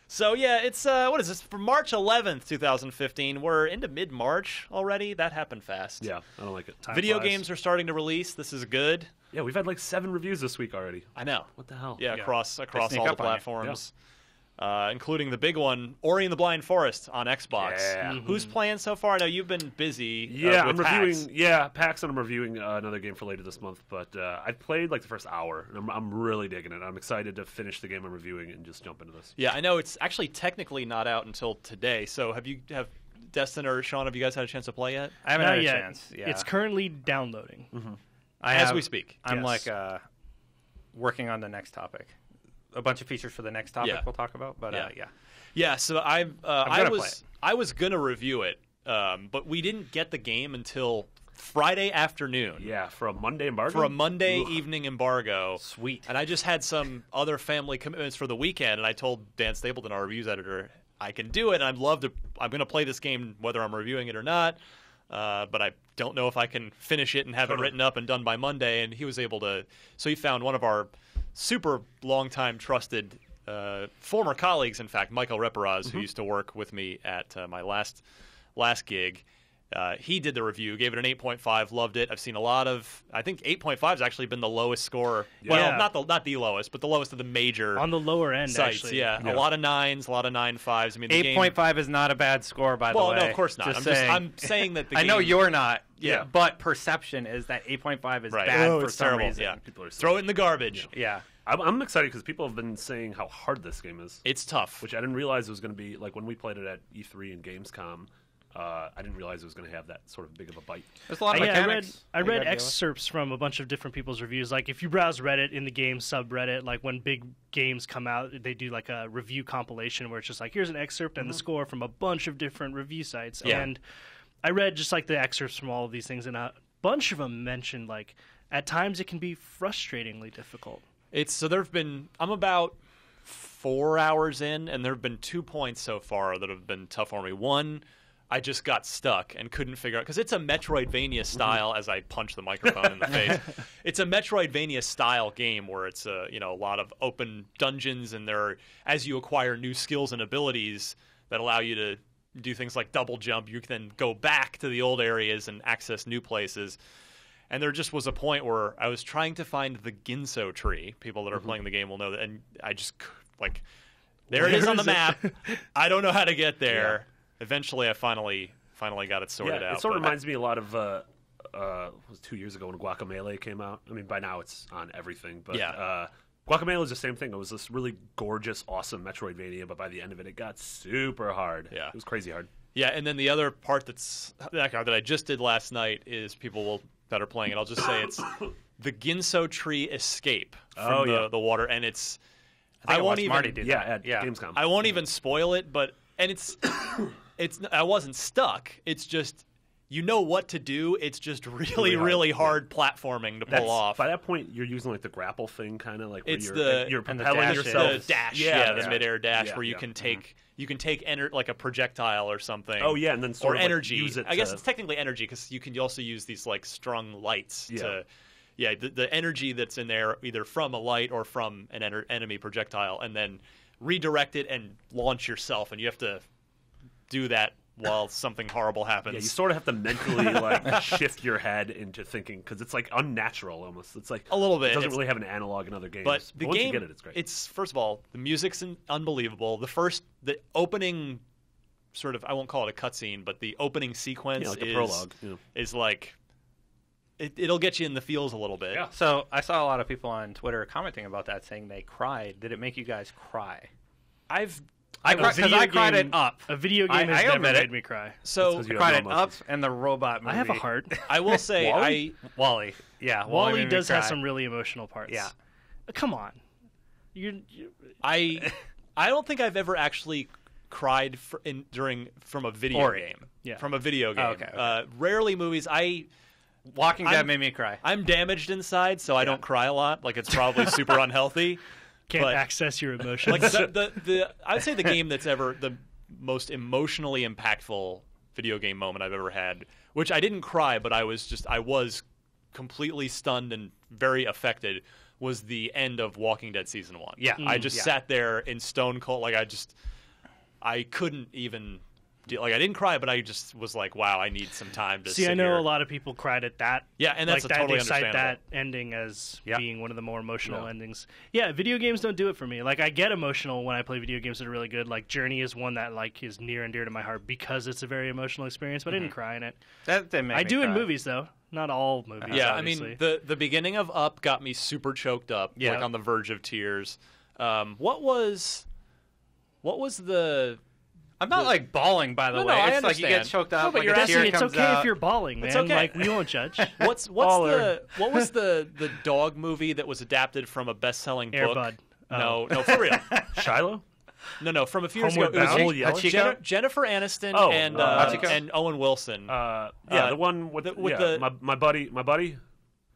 So, yeah, it's, what is this? For March 11th, 2015. We're into mid-March already. That happened fast. Yeah, I don't like it. Time Video flies. games are starting to release. This is good. Yeah, we've had like 7 reviews this week already. I know. What the hell? Yeah, across sneak all the up on you. platforms. Including the big one, Ori and the Blind Forest on Xbox. Yeah. Who's playing so far? I know you've been busy. Yeah, I'm with reviewing. PAX. Yeah, PAX, and I'm reviewing another game for later this month. But I've played like the first hour, and I'm really digging it. I'm excited to finish the game I'm reviewing and just jump into this. Yeah, I know it's actually technically not out until today. So have Destin or Sean? Have you guys had a chance to play yet? I haven't Not had a yet. chance. Yeah. It's currently downloading. As we speak. I'm Yes. like working on the next topic. A bunch of features for the next topic Yeah. we'll talk about. But Yeah. yeah. Yeah, so I gonna play it. was gonna review it, but we didn't get the game until Friday afternoon. Yeah, for a Monday embargo. For a Monday evening embargo. Sweet. And I just had some other family commitments for the weekend, and I told Dan Stapleton, our reviews editor, I can do it, and I'm going to play this game whether I'm reviewing it or not, but I don't know if I can finish it and have it written up and done by Monday, and he was able to. So he found one of our super long-time trusted former colleagues, in fact, Michael Reparaz, who used to work with me at my last gig. He did the review, gave it an 8.5, loved it. I've seen a lot of. I think 8.5 has actually been the lowest score. Yeah. Well, not the lowest, but the lowest of the major On the lower end, sites. actually. Yeah, a lot of 9s, a lot of 9.5s. I mean, the game. 8.5 is not a bad score, by the Well, way. no, of course not. Saying. I'm saying that the I game. know you're not. Yeah. But perception is that 8.5 is Right. bad Oh, for it's some terrible. reason. Yeah. People are Throw it in the garbage. Yeah. I'm excited because people have been saying how hard this game is, It's tough. which I didn't realize it was going to be. Like when we played it at E3 and Gamescom, I didn't realize it was going to have that sort of big of a bite. There's a lot of Yeah, mechanics. I you read gotta deal with. excerpts from a bunch of different people's reviews. Like, if you browse Reddit in the game subreddit, like when big games come out, they do like a review compilation where it's just like, here's an excerpt and the score from a bunch of different review sites. Yeah. And I read just like the excerpts from all of these things, and a bunch of them mentioned like at times it can be frustratingly difficult. I'm about 4 hours in, and there have been 2 points so far that have been tough for me. One, I just got stuck and couldn't figure out, because it's a Metroidvania style, as I punch the microphone in the face. It's a Metroidvania style game where it's a lot of open dungeons, and as you acquire new skills and abilities that allow you to do things like double jump, you can then go back to the old areas and access new places. And there just was a point where I was trying to find the Ginso tree. People that are playing the game will know that. And I just, there it is on the map. I don't know how to get there. Yeah. Eventually, I finally got it sorted out. It sort of reminds me a lot of, it was 2 years ago when Guacamelee came out. I mean, by now it's on everything. But Guacamelee is the same thing. It was this really gorgeous, awesome Metroidvania, but by the end of it, it got super hard. Yeah. It was crazy hard. Yeah, and then the other part that I just did last night is people that are playing it. I'll just say it's the Ginso Tree Escape from the water, and it's. I won't even. Marty did at yeah. Gamescom. I won't even spoil it, it's. I wasn't stuck. It's just you know what to do. It's just really hard platforming to pull off. By that point, you're using like the grapple thing, kind of like where It's you're and the propelling dash, yourself. The dash, the midair dash, where you can take like a projectile or something. Oh yeah, and then sort or of energy. Like use it. I guess it's technically energy because you can also use these like strung lights to. Yeah, the energy that's in there either from a light or from an enemy projectile, and then redirect it and launch yourself, and you have to do that while something horrible happens. Yeah, you sort of have to mentally like shift your head into thinking because it's like unnatural almost. It's like a little bit. It doesn't really have an analog in other games. But the once game, you get it, it's great. It's first of all, the music's unbelievable. The opening sort of, I won't call it a cutscene, but the opening sequence like the prologue is like it'll get you in the feels a little bit. Yeah. So I saw a lot of people on Twitter commenting about that, saying they cried. Did it make you guys cry? I cried it up. A video game has never made me cry. So You cried have it no up, emotions. and the robot movie. I have a heart. I will say Wally. Yeah, Wally made me does cry. have some really emotional parts. Yeah. Come on. I don't think I've ever actually cried from a video game. Yeah. From a video game. Oh, okay. Rarely movies. Walking Dead made me cry. I'm damaged inside, so I don't cry a lot. Like it's probably super unhealthy. Can't access your emotions. Like I'd say the game that's ever the most emotionally impactful video game moment I've ever had, which I didn't cry, but I was completely stunned and very affected, was the end of Walking Dead season 1. Yeah. I just sat there in stone cold, like I couldn't even like I didn't cry, but I just was like, wow, I need some time to see. sit I know here. a lot of people cried at that. Yeah, and that's like totally they cite understandable. that ending as Yeah. being one of the more emotional Yeah. endings. Yeah, video games don't do it for me. Like I get emotional when I play video games that are really good. Like Journey is one that like is near and dear to my heart because it's a very emotional experience. But I didn't cry in it. That didn't make I me do in cry. movies though, not all movies. Yeah, obviously. I mean the beginning of Up got me super choked up, Yeah. like on the verge of tears. What was the? I'm not like bawling, by the No, way. no, I It's like you get understand. choked No, up, but like you're a asking- tear Destiny, it's comes okay out. if you're bawling, man. It's okay. Like we won't judge. What's Baller. what was the dog movie that was adapted from a best-selling Air book? Bud. No, for real. Shiloh? No, from a few years Homeward ago. It was Bound? Old Yeller? Hachiko? Jennifer Aniston Oh, Hachiko? and Owen Wilson. Yeah, Uh, the one with with yeah, the- my buddy,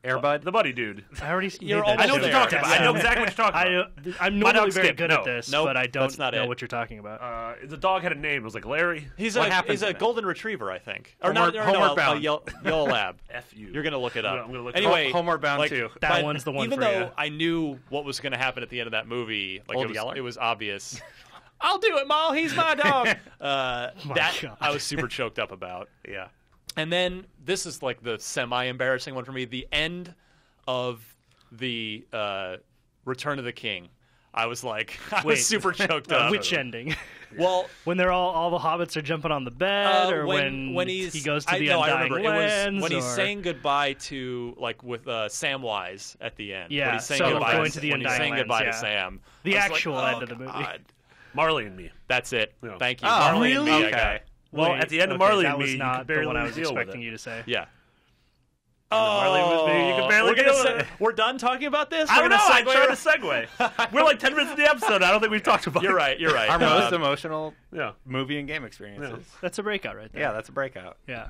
Airbud? the buddy dude. I already. You're made that almost I know what there. you're talking about. I know Yeah. exactly what you're talking about. I'm My normally dog very Skip. good No. at this, Nope, but I that's don't not know it. what you're talking about. The dog had a name. It was like Larry. He's What a happens in it? golden retriever, I think. Or Homeward- not, Homeward a Bound. yellow lab. F you. You're gonna look it up. I'm gonna look it up. Anyway, Homeward Bound like, 2. That but one's the one even for though you. I knew what was going to happen at the end of that movie, like Old Yeller? it was obvious. I'll do it, Ma. He's my dog. That God. I was super choked up about. Yeah. And then this is like the semi-embarrassing one for me. The end of the Return of the King. I was like, I Wait. was super choked up. Which ending? Well, When they're all the hobbits are jumping on the bed, or when he he's goes to the I Undying remember Lands, it was when he's or- saying goodbye to like with Samwise at the end. Yeah, when he's saying so goodbye going to the when he's Undying saying goodbye Lands, to yeah. Sam. The I was like, actual oh, end of the movie. God. Marley and Me. That's it. Yeah. Thank you. Oh, Marley and really? Me, I got Okay. it. Well, Wait, at the end of okay, Marley that and Me, was you not could barely the one I was deal with expecting it. you to say. Yeah. Marley with Me, you can barely we're, deal gonna with it. we're done talking about this? I We're don't know. gonna I'm segue trying to segue. We're like 10 minutes into the episode. I don't think we've talked about You're it. right. You're right. Our most emotional Yeah. movie and game experiences. That's a breakout right there. Yeah, that's a breakout. Yeah.